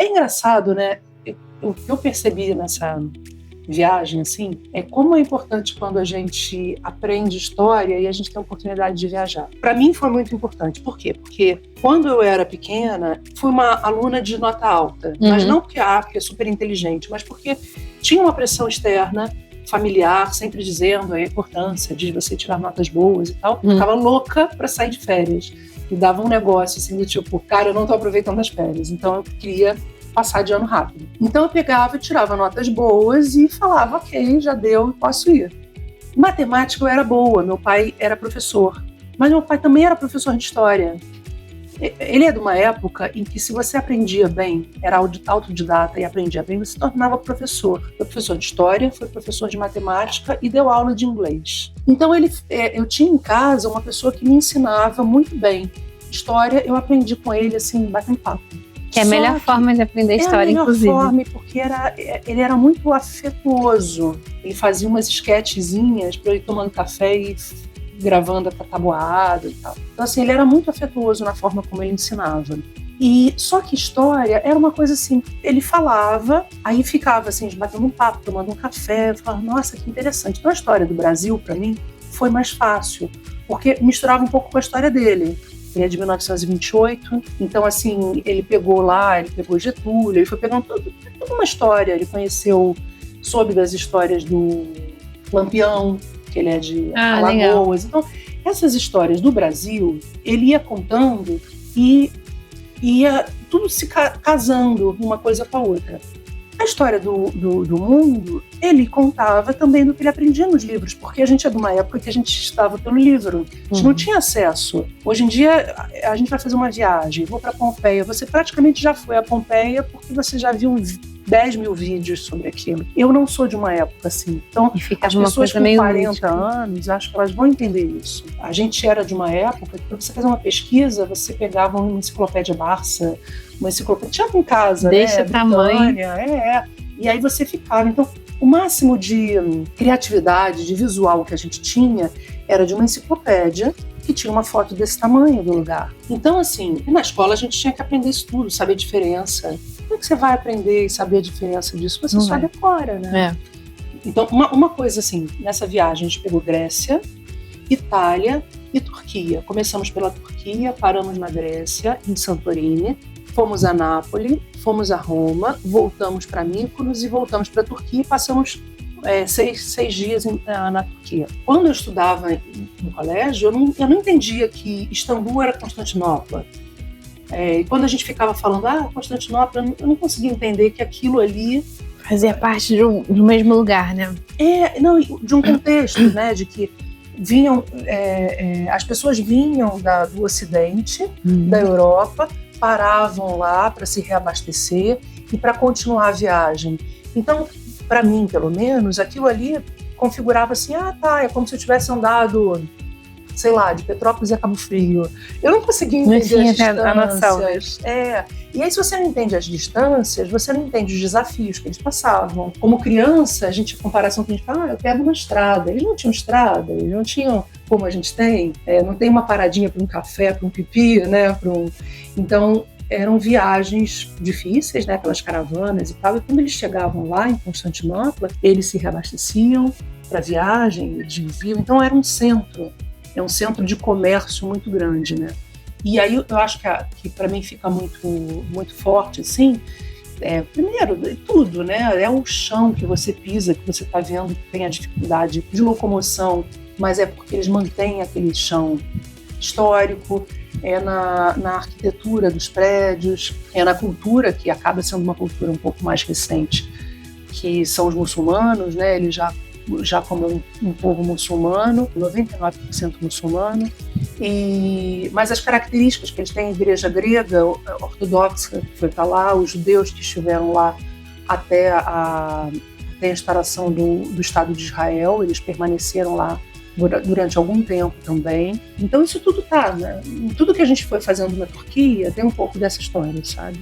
É engraçado, né? O que eu percebi nessa viagem, assim, é como é importante quando a gente aprende história e a gente tem a oportunidade de viajar. Para mim foi muito importante. Por quê? Porque quando eu era pequena, fui uma aluna de nota alta. Mas não porque é super inteligente, mas porque tinha uma pressão externa, familiar, sempre dizendo a importância de você tirar notas boas e tal. Eu ficava louca para sair de férias. E dava um negócio assim, do tipo, cara, eu não tô aproveitando as férias. Então eu queria passar de ano rápido. Então eu pegava e tirava notas boas e falava, ok, já deu, posso ir. Matemática eu era boa, meu pai era professor, mas meu pai também era professor de história. Ele é de uma época em que se você aprendia bem, era autodidata e aprendia bem, você se tornava professor. Foi professor de história, foi professor de matemática e deu aula de inglês. Então eu tinha em casa uma pessoa que me ensinava muito bem. História eu aprendi com ele assim, batendo papo. Que é a melhor forma de aprender história, inclusive. É a melhor forma, porque ele era muito afetuoso. Ele fazia umas esquetezinhas para eu ir tomando café e gravando a tabuada e tal. Então, assim, ele era muito afetuoso na forma como ele ensinava. E só que história era uma coisa assim, ele falava, aí ficava assim, batendo um papo, tomando um café, falava, nossa, que interessante. Então a história do Brasil, para mim, foi mais fácil, porque misturava um pouco com a história dele. Ele é de 1928, então assim, ele pegou Getúlio, ele foi pegando toda uma história, ele soube das histórias do Lampião, que ele é de Alagoas. Então, essas histórias do Brasil, ele ia contando e ia tudo se casando uma coisa com a outra. A história do mundo, ele contava também do que ele aprendia nos livros, porque a gente é de uma época que a gente estava pelo livro, a gente não tinha acesso. Hoje em dia, a gente vai fazer uma viagem, vou para Pompeia, você praticamente já foi a Pompeia porque você já viu 10 mil vídeos sobre aquilo. Eu não sou de uma época assim. Então, as pessoas com 40 anos, acho que elas vão entender isso. A gente era de uma época que, para você fazer uma pesquisa, você pegava uma enciclopédia Barça, uma enciclopédia, tinha em casa, Deixa tamanho. E aí você ficava. Então, o máximo de criatividade, de visual que a gente tinha era de uma enciclopédia que tinha uma foto desse tamanho do lugar. Então, assim, na escola a gente tinha que aprender isso tudo, saber a diferença. Como é que você vai aprender e saber a diferença disso? Você só decora, né? Então, uma coisa assim, nessa viagem a gente pegou Grécia, Itália e Turquia. Começamos pela Turquia, paramos na Grécia, em Santorini, fomos a Nápoles, fomos a Roma, voltamos para Mykonos e voltamos para a Turquia e passamos 6 dias na Turquia. Quando eu estudava no colégio, eu não entendia que Istambul era Constantinopla. E quando a gente ficava falando, Constantinopla, eu não conseguia entender que aquilo ali fazia parte do mesmo lugar, né? De um contexto, né, de que as pessoas vinham do Ocidente, da Europa, paravam lá para se reabastecer e para continuar a viagem. Então, para mim, pelo menos, aquilo ali configurava assim, é como se eu tivesse andado, sei lá, de Petrópolis a Cabo Frio. Eu não conseguia entender as distâncias. E aí, se você não entende as distâncias, você não entende os desafios que eles passavam. Como criança, a comparação que a gente fala, eu pego uma estrada. Eles não tinham estrada, eles não tinham como a gente tem. Não tem uma paradinha para um café, para um pipi, né? Então, eram viagens difíceis, né? Pelas caravanas e tal. E quando eles chegavam lá em Constantinopla, eles se reabasteciam para a viagem, eles viviam. Então, era um centro. É um centro de comércio muito grande, né? E aí eu acho que para mim fica muito, muito forte, assim, primeiro, tudo, né? É o chão que você pisa, que você está vendo que tem a dificuldade de locomoção, mas é porque eles mantêm aquele chão histórico, na arquitetura dos prédios, na cultura, que acaba sendo uma cultura um pouco mais recente, que são os muçulmanos, né? Eles já como um povo muçulmano, 99% muçulmano, mas as características que eles têm, a igreja grega, ortodoxa, que foi para lá, os judeus que estiveram lá até a instalação do Estado de Israel, eles permaneceram lá durante algum tempo também. Então isso tudo né? Tudo que a gente foi fazendo na Turquia tem um pouco dessa história, sabe?